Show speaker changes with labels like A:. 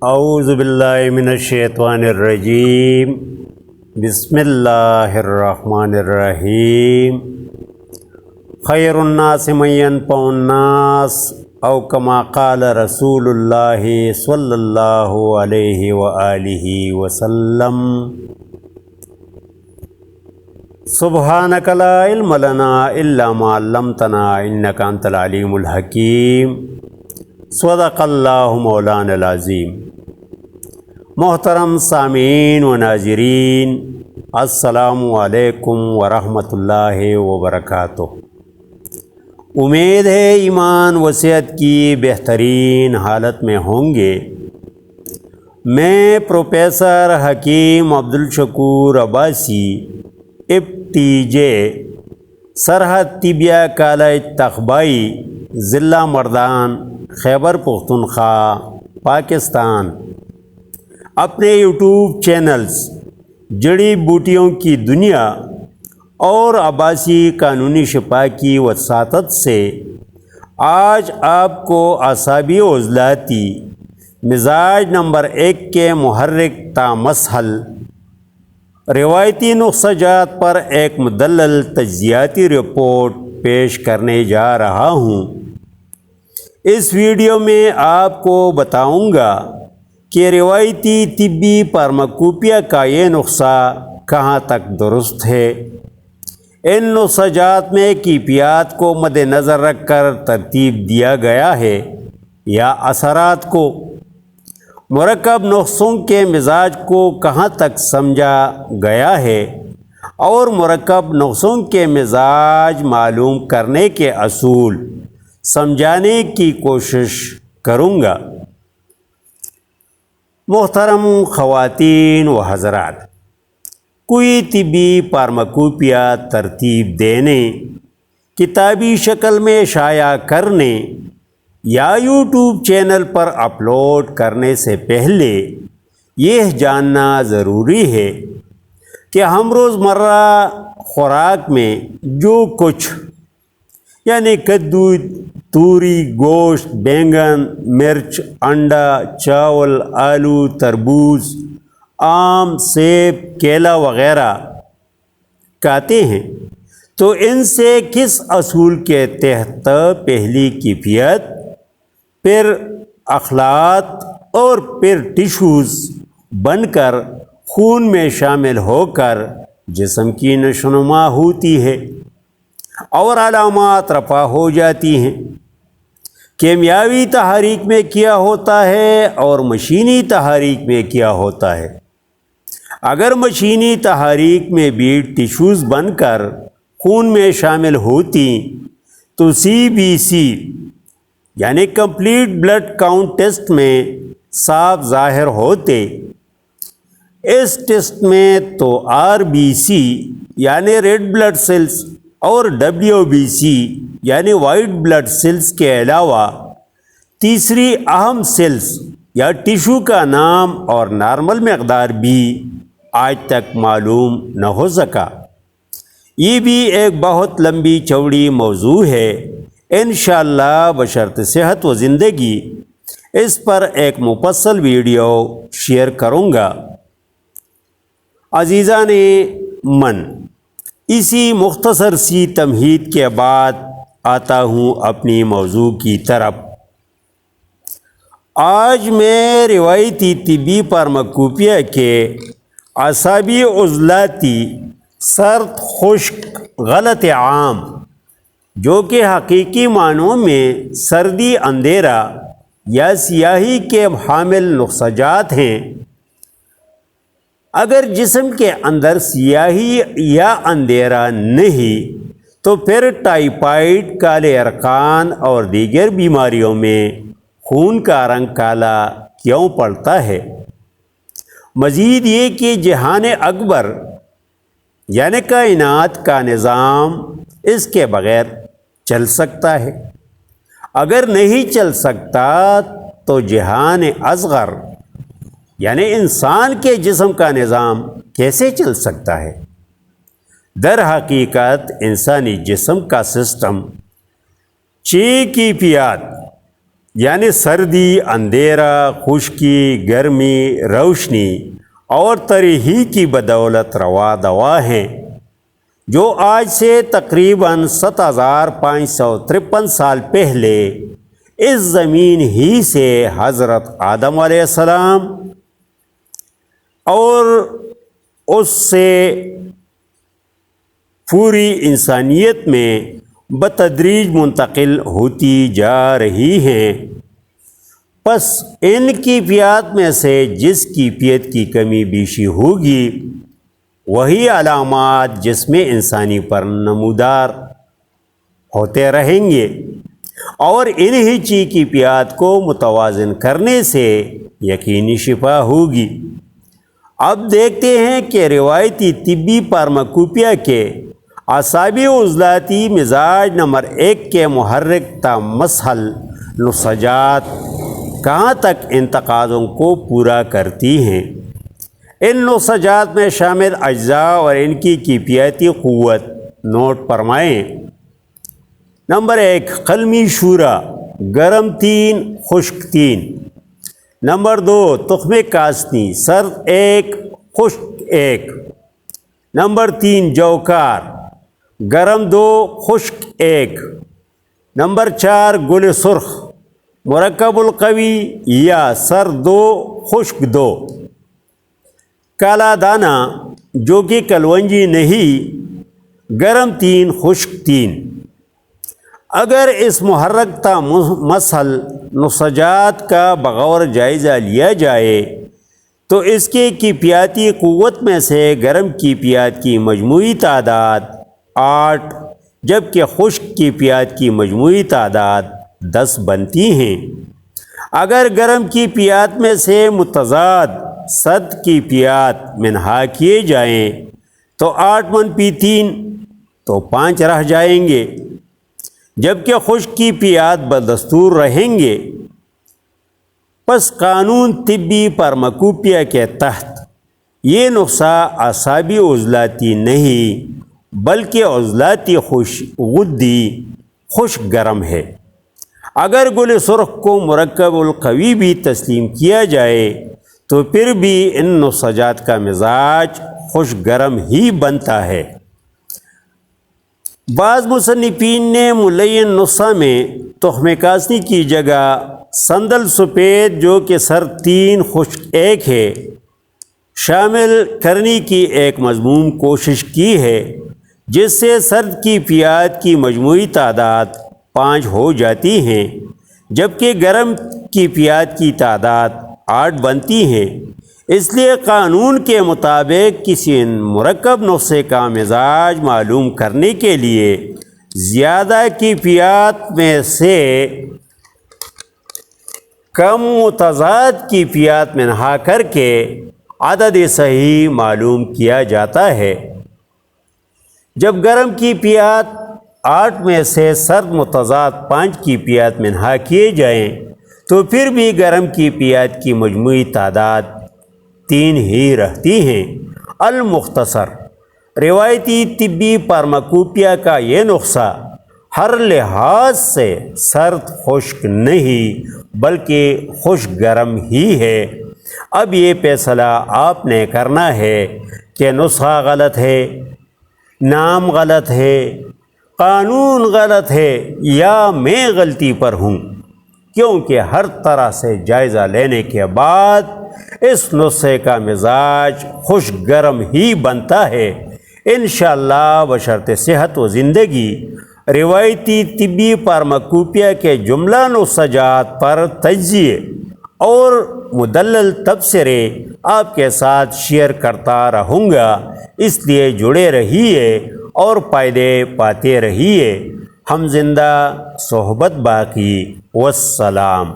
A: اعوذ باللہ من الشیطان الرجیم بسم اللہ الرحمن الرحیم خیر الناس من ينفع الناس او کما قال رسول اللہ صلی اللہ علیہ وآلہ وسلم سبحانک لا علم لنا الا ما علمتنا انک انت العلیم الحکیم صدق اللہ مولانا العظیم۔ محترم سامعین و ناظرین، السلام علیکم ورحمۃ اللہ وبرکاتہ۔ امید ہے ایمان و صحت کی بہترین حالت میں ہوں گے۔ میں پروفیسر حکیم عبدالشکور عباسی FTJ سرحد طبیہ کالج تخبائی ضلع مردان خیبر پختونخوا پاکستان اپنے یوٹیوب چینلز جڑی بوٹیوں کی دنیا اور عباسی قانونی شفا کی وساطت سے آج آپ کو اعصابی عضلاتی مزاج نمبر 1 کے محرک تامسحل روایتی نسخہ جات پر ایک مدلل تجزیاتی رپورٹ پیش کرنے جا رہا ہوں۔ اس ویڈیو میں آپ کو بتاؤں گا کہ روایتی طبی فارماکوپیا کا یہ نسخہ کہاں تک درست ہے۔ ان نسخہ جات میں کیفیات کو مد نظر رکھ کر ترتیب دیا گیا ہے یا اثرات کو؟ مرکب نسخوں کے مزاج کو کہاں تک سمجھا گیا ہے اور مرکب نسخوں کے مزاج معلوم کرنے کے اصول سمجھانے کی کوشش کروں گا۔ محترم خواتین و حضرات، کوئی طبی فارماکوپیا ترتیب دینے، کتابی شکل میں شائع کرنے یا یوٹیوب چینل پر اپلوڈ کرنے سے پہلے یہ جاننا ضروری ہے کہ ہم روزمرہ خوراک میں جو کچھ یعنی کدو، توری، گوشت، بینگن، مرچ، انڈا، چاول، آلو، تربوز، آم، سیب، کیلا وغیرہ کھاتے ہیں تو ان سے کس اصول کے تحت پہلی کیفیت، پھر اخلاط اور پھر ٹشوز بن کر خون میں شامل ہو کر جسم کی نشوونما ہوتی ہے اور علامات رفع ہو جاتی ہیں۔ کیمیاوی تحریک میں کیا ہوتا ہے اور مشینی تحریک میں کیا ہوتا ہے۔ اگر مشینی تحریک میں بھی ٹشوز بن کر خون میں شامل ہوتی تو CBC یعنی کمپلیٹ بلڈ کاؤنٹ ٹیسٹ میں صاف ظاہر ہوتے۔ اس ٹیسٹ میں تو RBC یعنی ریڈ بلڈ سیلز اور WBC یعنی وائٹ بلڈ سیلز کے علاوہ تیسری اہم سیلز یا ٹیشو کا نام اور نارمل مقدار بھی آج تک معلوم نہ ہو سکا۔ یہ بھی ایک بہت لمبی چوڑی موضوع ہے، انشاءاللہ بشرط صحت و زندگی اس پر ایک مفصل ویڈیو شیئر کروں گا۔ عزیزان من، اسی مختصر سی تمہید کے بعد آتا ہوں اپنی موضوع کی طرف۔ آج میں روایتی طبی فارماکوپیا کے اعصابی عضلاتی سرد خشک غلط عام، جو کہ حقیقی معنوں میں سردی اندھیرا یا سیاہی کے حامل نسخہ جات ہیں۔ اگر جسم کے اندر سیاہی یا اندھیرا نہیں تو پھر ٹائیفائڈ، کالے ارکان اور دیگر بیماریوں میں خون کا رنگ کالا کیوں پڑتا ہے؟ مزید یہ کہ جہان اکبر یعنی کائنات کا نظام اس کے بغیر چل سکتا ہے؟ اگر نہیں چل سکتا تو جہان اصغر یعنی انسان کے جسم کا نظام کیسے چل سکتا ہے؟ در حقیقت انسانی جسم کا سسٹم 6 کیفیات یعنی سردی، اندھیرا، خشکی، گرمی، روشنی اور ترہی کی بدولت روا دوا ہیں، جو آج سے تقریباً 7553 سال پہلے اس زمین ہی سے حضرت آدم علیہ السلام اور اس سے پوری انسانیت میں بتدریج منتقل ہوتی جا رہی ہیں۔ پس ان کیفیات میں سے جس کیفیت کی کمی بیشی ہوگی وہی علامات جسم انسانی پر نمودار ہوتے رہیں گے، اور انہی کیفیات کو متوازن کرنے سے یقینی شفا ہوگی۔ اب دیکھتے ہیں کہ روایتی طبی فارماکوپیا کے اعصابی عضلاتی مزاج نمبر 1 کے محرک تا مسحل نسجات کہاں تک ان تقاضوں کو پورا کرتی ہیں۔ ان نسجات میں شامل اجزاء اور ان کی کیفیتی قوت نوٹ فرمائیں۔ نمبر 1، قلمی شورا، گرم 3، خشک 3۔ نمبر 2، تخم کاسنی، سرد 1، خشک 1۔ نمبر 3، جوکار، گرم 2، خشک 1۔ نمبر 4، گل سرخ، مرکب القوی یا سرد 2، خشک 2۔ کالا دانہ جو کہ کلونجی نہیں، گرم 3، خشک 3۔ اگر اس محرک تا مسحل نسجات کا بغور جائزہ لیا جائے تو اس کے کیفیاتی قوت میں سے گرم کیفیات کی مجموعی تعداد 8 جبکہ خشک کیفیات کی مجموعی تعداد 10 بنتی ہیں۔ اگر گرم کیفیات میں سے متضاد صد کیفیات منہا کیے جائیں تو 8-3 تو 5 رہ جائیں گے، جبکہ خشک کیفیات بدستور رہیں گے۔ پس قانون طبی فارماکوپیا کے تحت یہ نقصہ اعصابی عضلاتی نہیں بلکہ عضلاتی غدی خشک گرم ہے۔ اگر گل سرخ کو مرکب القوی بھی تسلیم کیا جائے تو پھر بھی ان نسجات کا مزاج خشک گرم ہی بنتا ہے۔ بعض مصنفین نے ملین نسخہ میں تخم کاسنی کی جگہ سندل سفید جو کہ سرد 3، خشک 1 ہے شامل کرنے کی ایک مذموم کوشش کی ہے، جس سے سرد کیفیات کی مجموعی تعداد 5 ہو جاتی ہیں جبکہ گرم کیفیات کی تعداد 8 بنتی ہیں۔ اس لیے قانون کے مطابق کسی مرکب نسخے کا مزاج معلوم کرنے کے لیے زیادہ کیفیات میں سے کم متضاد کیفیات منہا کر کے عدد صحیح معلوم کیا جاتا ہے۔ جب گرم کیفیات 8 میں سے سرد متضاد 5 کیفیات منہا کیے جائیں تو پھر بھی گرم کیفیات کی مجموعی تعداد 3 ہی رہتی ہیں۔ المختصر، روایتی طبی فارماکوپیا کا یہ نسخہ ہر لحاظ سے سرد خشک نہیں بلکہ خشک گرم ہی ہے۔ اب یہ فیصلہ آپ نے کرنا ہے کہ نسخہ غلط ہے، نام غلط ہے، قانون غلط ہے یا میں غلطی پر ہوں، کیونکہ ہر طرح سے جائزہ لینے کے بعد اس نسخے کا مزاج خشک گرم ہی بنتا ہے۔ انشاءاللہ بشرط صحت و زندگی روایتی طبی فارماکوپیا کے جملہ نسجات پر تجزیے اور مدلل تبصرے آپ کے ساتھ شیئر کرتا رہوں گا، اس لیے جڑے رہیے اور فائدے پاتے رہیے۔ ہم زندہ، صحبت باقی، والسلام۔